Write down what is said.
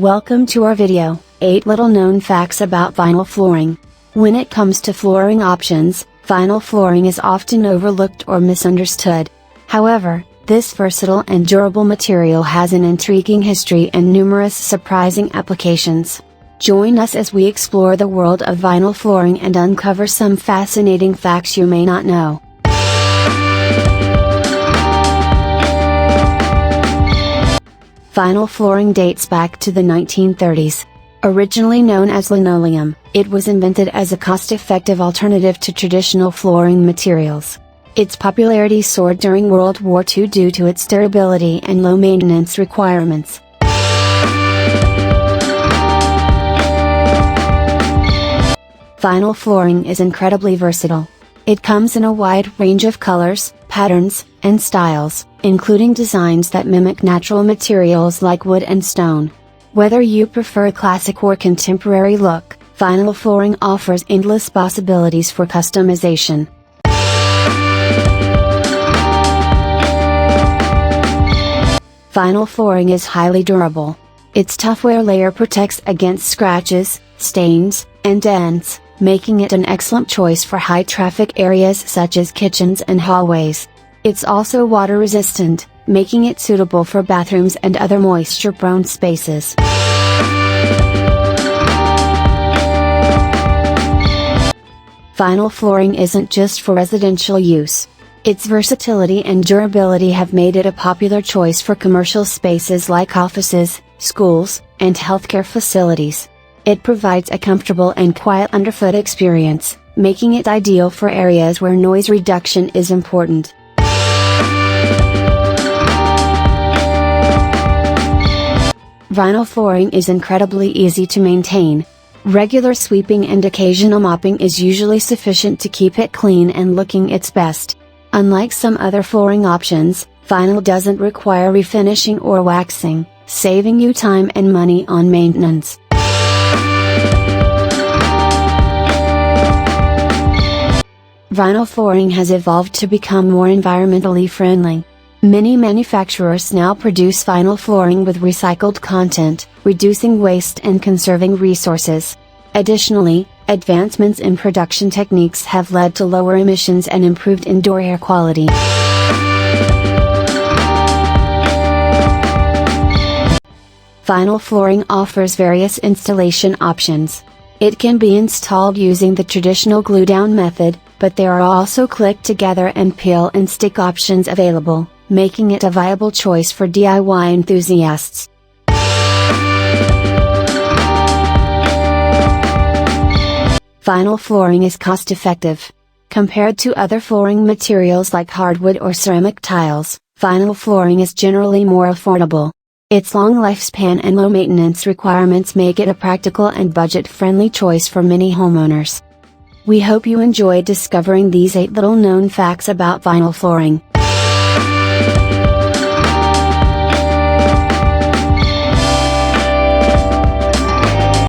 Welcome to our video, 8 little known facts about vinyl flooring. When it comes to flooring options, vinyl flooring is often overlooked or misunderstood. However, this versatile and durable material has an intriguing history and numerous surprising applications. Join us as we explore the world of vinyl flooring and uncover some fascinating facts you may not know. Vinyl flooring dates back to the 1930s. Originally known as linoleum, it was invented as a cost-effective alternative to traditional flooring materials. Its popularity soared during World War II due to its durability and low maintenance requirements. Vinyl flooring is incredibly versatile. It comes in a wide range of colors, patterns, and styles, including designs that mimic natural materials like wood and stone. Whether you prefer a classic or contemporary look, vinyl flooring offers endless possibilities for customization. Vinyl flooring is highly durable. Its tough wear layer protects against scratches, stains, and dents, making it an excellent choice for high-traffic areas such as kitchens and hallways. It's also water-resistant, making it suitable for bathrooms and other moisture-prone spaces. Vinyl flooring isn't just for residential use. Its versatility and durability have made it a popular choice for commercial spaces like offices, schools, and healthcare facilities. It provides a comfortable and quiet underfoot experience, making it ideal for areas where noise reduction is important. Vinyl flooring is incredibly easy to maintain. Regular sweeping and occasional mopping is usually sufficient to keep it clean and looking its best. Unlike some other flooring options, vinyl doesn't require refinishing or waxing, saving you time and money on maintenance. Vinyl flooring has evolved to become more environmentally friendly. Many manufacturers now produce vinyl flooring with recycled content, reducing waste and conserving resources. Additionally, advancements in production techniques have led to lower emissions and improved indoor air quality. Vinyl flooring offers various installation options. It can be installed using the traditional glue-down method, but there are also click-together and peel-and-stick options available, making it a viable choice for DIY enthusiasts. Vinyl flooring is cost-effective. Compared to other flooring materials like hardwood or ceramic tiles, vinyl flooring is generally more affordable. Its long lifespan and low maintenance requirements make it a practical and budget-friendly choice for many homeowners. We hope you enjoyed discovering these 8 little known facts about vinyl flooring.